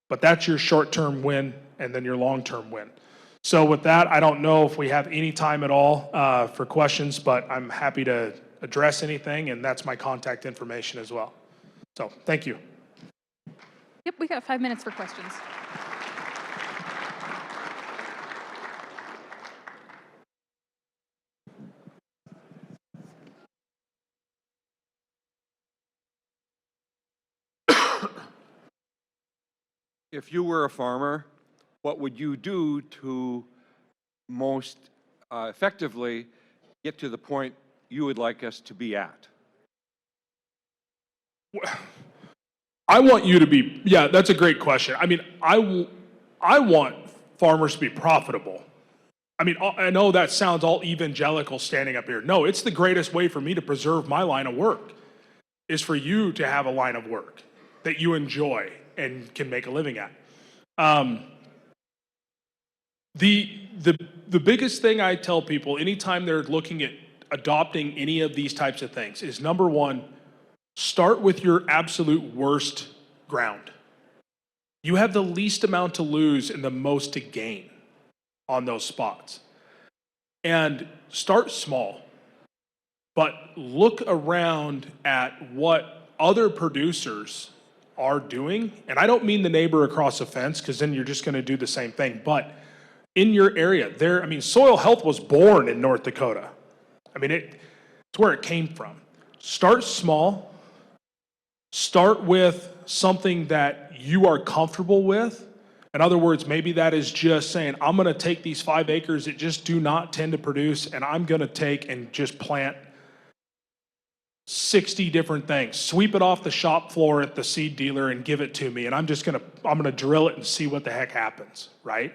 But that's your short-term win and then your long-term win. So with that, I don't know if we have any time at all for questions, but I'm happy to address anything, and that's my contact information as well. So thank you. Yep, we got 5 minutes for questions. If you were a farmer, what would you do to most effectively get to the point you would like us to be at? I want you to be, yeah, that's a great question. I mean, I want farmers to be profitable. I mean, I know that sounds all evangelical standing up here. No, it's the greatest way for me to preserve my line of work, is for you to have a line of work that you enjoy and can make a living at. The biggest thing I tell people anytime they're looking at adopting any of these types of things is, number one, start with your absolute worst ground. You have the least amount to lose and the most to gain on those spots. And start small, but look around at what other producers are doing. And I don't mean the neighbor across the fence, because then you're just going to do the same thing. But in your area, I mean, soil health was born in North Dakota. I mean, it's where it came from. Start small. Start with something that you are comfortable with. In other words, maybe that is just saying, I'm going to take these 5 acres that just do not tend to produce, and I'm going to take and just plant 60 different things. Sweep it off the shop floor at the seed dealer and give it to me, and I'm going to drill it and see what the heck happens, right?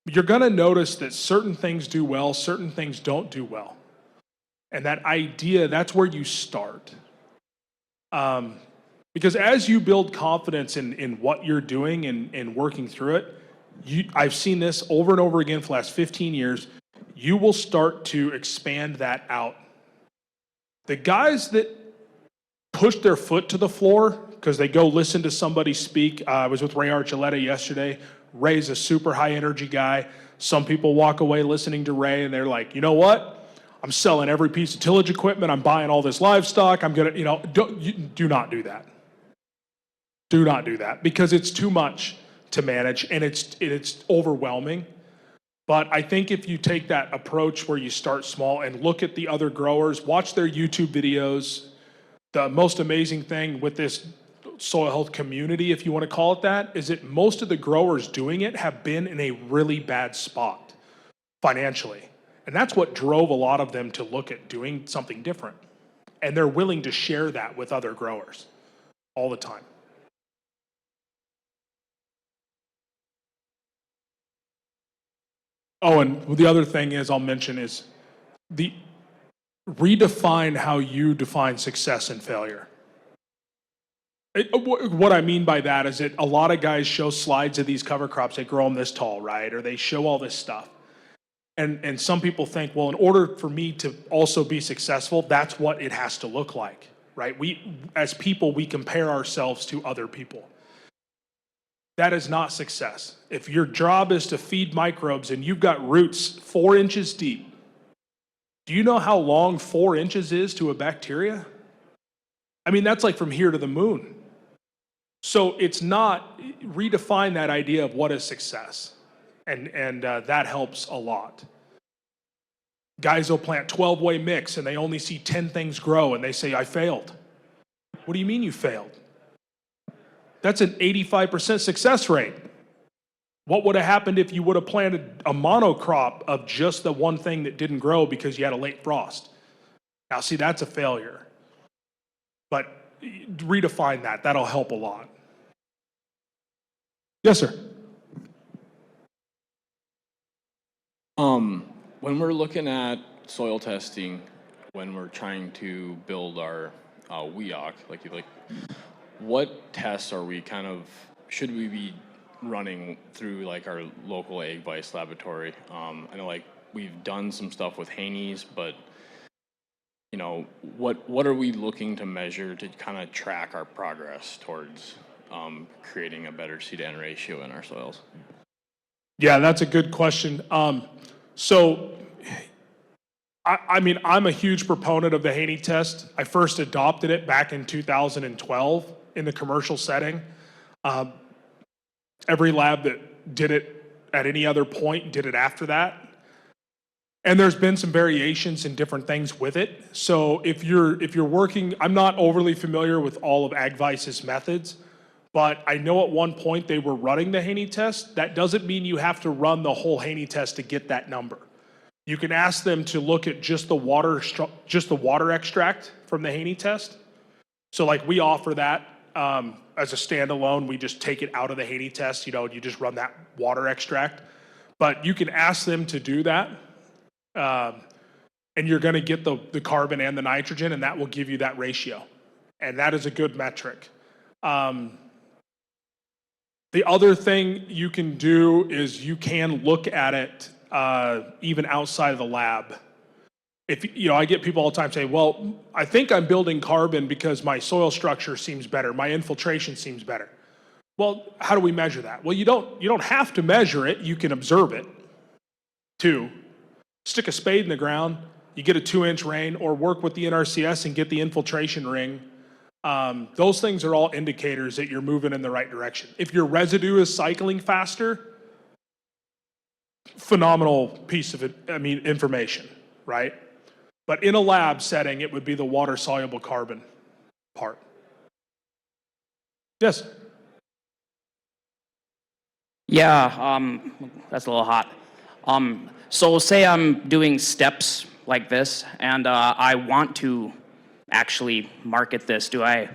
You're going to notice that certain things do well, certain things don't do well. And that idea, that's where you start. Because as you build confidence in what you're doing and working through it, I've seen this over and over again for the last 15 years, you will start to expand that out. The guys that push their foot to the floor because they go listen to somebody speak, I was with Ray Archuleta yesterday. Ray's a super high energy guy. Some people walk away listening to Ray and they're like, you know what? I'm selling every piece of tillage equipment. I'm buying all this livestock. I'm going to, do not do that. Do not do that, because it's too much to manage and it's overwhelming. But I think if you take that approach where you start small and look at the other growers, watch their YouTube videos, the most amazing thing with this soil health community, if you want to call it that, is that most of the growers doing it have been in a really bad spot financially. And that's what drove a lot of them to look at doing something different. And they're willing to share that with other growers all the time. Oh, and the other thing is I'll mention is redefine how you define success and failure. What I mean by that is that a lot of guys show slides of these cover crops, they grow them this tall, right? Or they show all this stuff. And some people think, well, in order for me to also be successful, that's what it has to look like, right? As people, we compare ourselves to other people. That is not success. If your job is to feed microbes and you've got roots 4 inches deep, do you know how long 4 inches is to a bacteria? I mean, that's like from here to the moon. So it's not, redefine that idea of what is success. And that helps a lot. Guys will plant 12-way mix and they only see 10 things grow and they say, I failed. What do you mean you failed? That's an 85% success rate. What would have happened if you would have planted a monocrop of just the one thing that didn't grow because you had a late frost? Now, see, that's a failure. But redefine that. That'll help a lot. Yes, sir. When we're looking at soil testing, when we're trying to build our WEOC, what tests are we should we be running through like our local ag vice laboratory? I know like we've done some stuff with Haney's, but you know, what are we looking to measure to kind of track our progress towards creating a better C/N ratio in our soils? So I mean, I'm a huge proponent of the Haney test. I first adopted it back in 2012 in the commercial setting. Every lab that did it at any other point did it after that. And there's been some variations in different things with it. So if you're working, I'm not overly familiar with all of AgVice's methods, but I know at one point they were running the Haney test. That doesn't mean you have to run the whole Haney test to get that number. You can ask them to look at just the water extract from the Haney test. So like we offer that as a standalone. We just take it out of the Haney test, you just run that water extract. But you can ask them to do that. And you're going to get the carbon and the nitrogen, and that will give you that ratio. And that is a good metric. The other thing you can do is you can look at it even outside of the lab. If I get people all the time say, well, I think I'm building carbon because my soil structure seems better, my infiltration seems better. Well, how do we measure that? Well, you don't have to measure it, you can observe it too. Stick a spade in the ground, you get a 2-inch rain, or work with the NRCS and get the infiltration ring. Those things are all indicators that you're moving in the right direction. If your residue is cycling faster, phenomenal piece of information, right? But in a lab setting, it would be the water-soluble carbon part. Yes? Yeah, that's a little hot. So say I'm doing steps like this, and I want to actually market this. Do I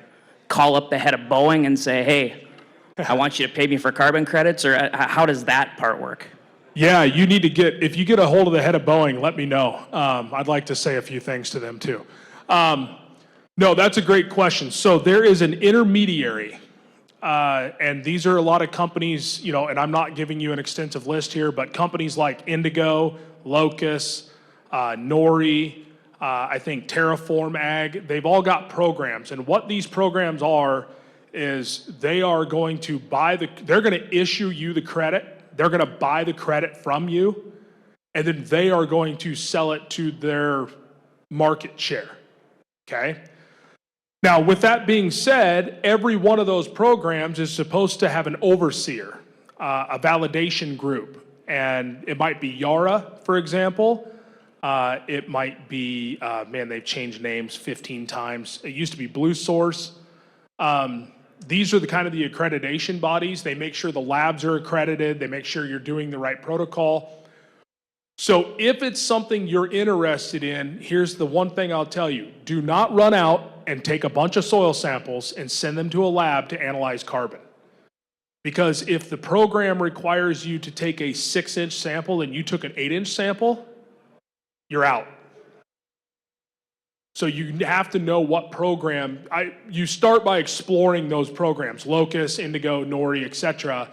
call up the head of Boeing and say, hey, I want you to pay me for carbon credits, or how does that part work? Yeah, you need to if you get a hold of the head of Boeing, let me know. I'd like to say a few things to them too. No, that's a great question. So there is an intermediary, and these are a lot of companies, and I'm not giving you an extensive list here, but companies like Indigo, Locus, Nori, I think Terraform Ag, they've all got programs. And what these programs are is they are going to they're going to issue you the credit. They're going to buy the credit from you, and then they are going to sell it to their market share, okay? Now, with that being said, every one of those programs is supposed to have an overseer, a validation group, and it might be Yara, for example. It might be, they've changed names 15 times. It used to be Blue Source. These are the kind of the accreditation bodies. They make sure the labs are accredited. They make sure you're doing the right protocol. So if it's something you're interested in, here's the one thing I'll tell you. Do not run out and take a bunch of soil samples and send them to a lab to analyze carbon. Because if the program requires you to take a 6-inch sample and you took an 8-inch sample, you're out. So you have to know what program. You start by exploring those programs, Locus, Indigo, Nori, etc.,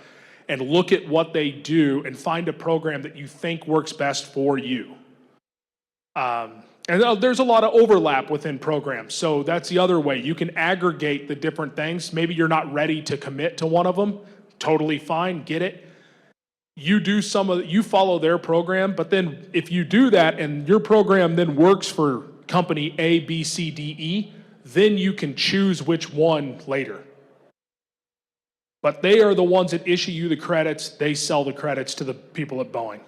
and look at what they do and find a program that you think works best for you. And there's a lot of overlap within programs, so that's the other way. You can aggregate the different things. Maybe you're not ready to commit to one of them. Totally fine, get it. You follow their program, but then if you do that and your program then works for company A, B, C, D, E, then you can choose which one later. But they are the ones that issue you the credits. They sell the credits to the people at Boeing.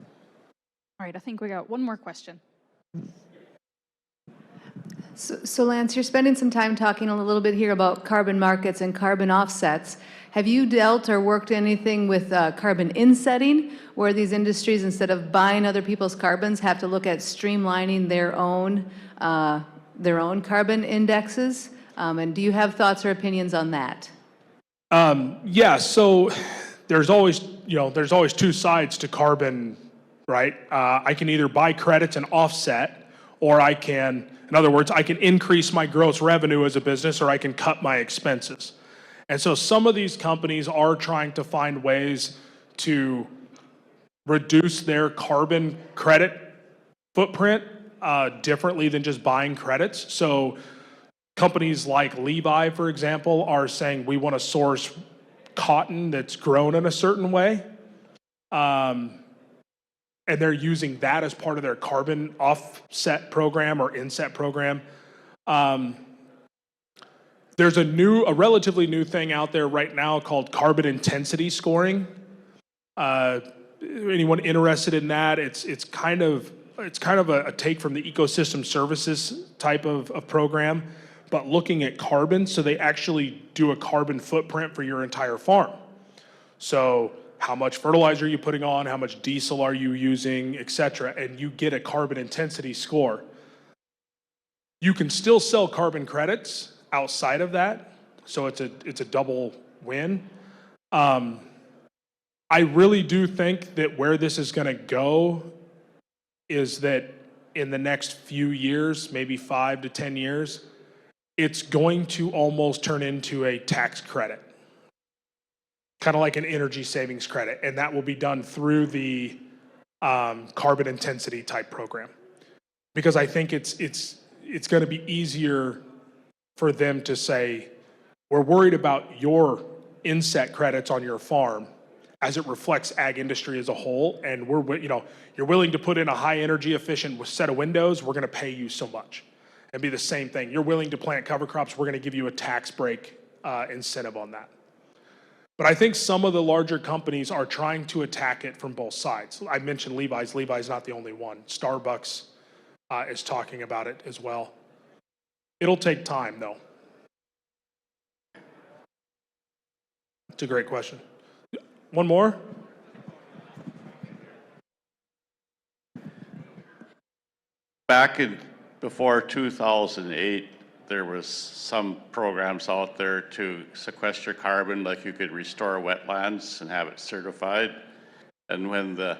All right, I think we got one more question. So Lance, you're spending some time talking a little bit here about carbon markets and carbon offsets. Have you dealt or worked anything with carbon insetting, where these industries, instead of buying other people's carbons, have to look at streamlining their own carbon indexes? And do you have thoughts or opinions on that? Yeah, so there's always two sides to carbon, right? I can either buy credits and offset, or I can increase my gross revenue as a business, or I can cut my expenses. And so some of these companies are trying to find ways to reduce their carbon credit footprint differently than just buying credits. So companies like Levi, for example, are saying we want to source cotton that's grown in a certain way. and they're using that as part of their carbon offset program or inset program. There's a relatively new thing out there right now called carbon intensity scoring. Anyone interested in that? It's kind of a take from the ecosystem services type of program, but looking at carbon. So they actually do a carbon footprint for your entire farm. So how much fertilizer are you putting on? How much diesel are you using, et cetera? And you get a carbon intensity score. You can still sell carbon credits outside of that, so it's a double win. I really do think that where this is going to go is that in the next few years, maybe 5 to 10 years, it's going to almost turn into a tax credit, kind of like an energy savings credit, and that will be done through the carbon intensity type program, because I think it's going to be easier for them to say, we're worried about your inset credits on your farm as it reflects ag industry as a whole, and you're willing to put in a high energy efficient set of windows, we're going to pay you so much. And be the same thing. You're willing to plant cover crops, we're going to give you a tax break incentive on that. But I think some of the larger companies are trying to attack it from both sides. I mentioned Levi's. Levi's not the only one. Starbucks is talking about it as well. It'll take time, though. It's a great question. One more? Before 2008, there was some programs out there to sequester carbon, like you could restore wetlands and have it certified. And when the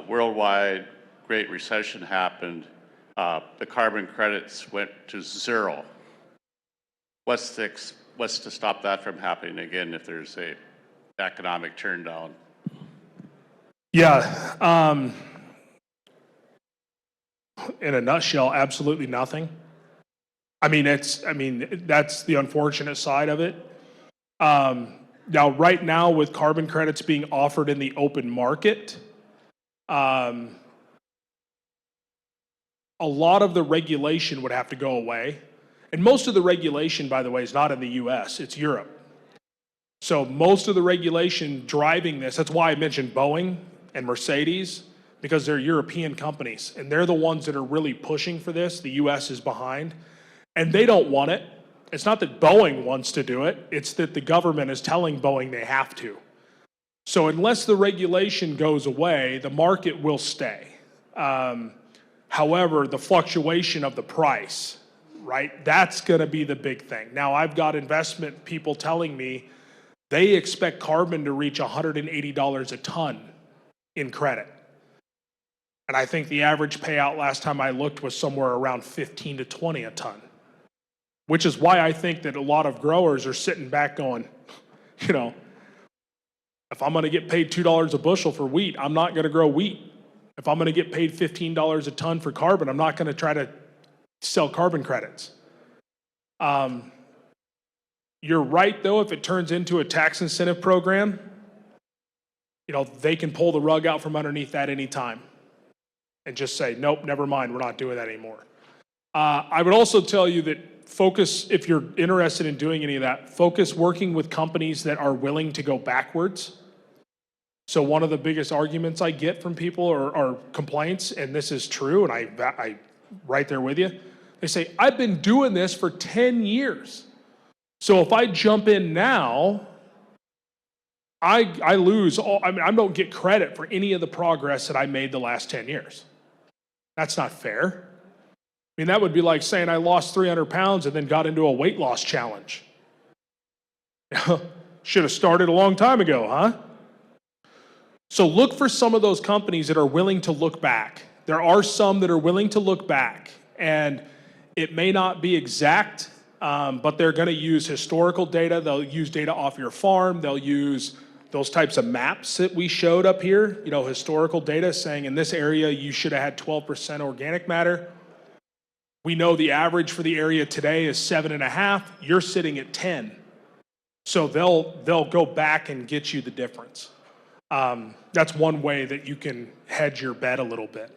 worldwide Great Recession happened, the carbon credits went to zero. What's to stop that from happening again if there's a economic turndown? Yeah. In a nutshell, absolutely nothing. I mean, that's the unfortunate side of it. Now, right now, with carbon credits being offered in the open market, a lot of the regulation would have to go away. And most of the regulation, by the way, is not in the US, it's Europe. So most of the regulation driving this, that's why I mentioned Boeing and Mercedes, because they're European companies, and they're the ones that are really pushing for this. The US is behind, and they don't want it. It's not that Boeing wants to do it, it's that the government is telling Boeing they have to. So unless the regulation goes away, the market will stay. However, the fluctuation of the price, right, that's gonna be the big thing. Now, I've got investment people telling me they expect carbon to reach $180 a ton in credit. And I think the average payout last time I looked was somewhere around 15 to 20 a ton, which is why I think that a lot of growers are sitting back going, if I'm gonna get paid $2 a bushel for wheat, I'm not gonna grow wheat. If I'm gonna get paid $15 a ton for carbon, I'm not gonna try to sell carbon credits. You're right, though, if it turns into a tax incentive program, they can pull the rug out from underneath that anytime and just say, nope, never mind, we're not doing that anymore. I would also tell you that focus, if you're interested in doing any of that, focus working with companies that are willing to go backwards. So one of the biggest arguments I get from people are complaints, and this is true, and I right there with you. They say, I've been doing this for 10 years. So if I jump in now, I lose all, I don't get credit for any of the progress that I made the last 10 years. That's not fair. I mean, that would be like saying I lost 300 pounds and then got into a weight loss challenge. Should have started a long time ago, huh? So look for some of those companies that are willing to look back. There are some that are willing to look back, and it may not be exact, but they're going to use historical data. They'll use data off your farm. They'll use those types of maps that we showed up here, historical data saying in this area you should have had 12% organic matter. We know the average for the area today is 7.5. You're sitting at 10. So they'll go back and get you the difference. That's one way that you can hedge your bet a little bit.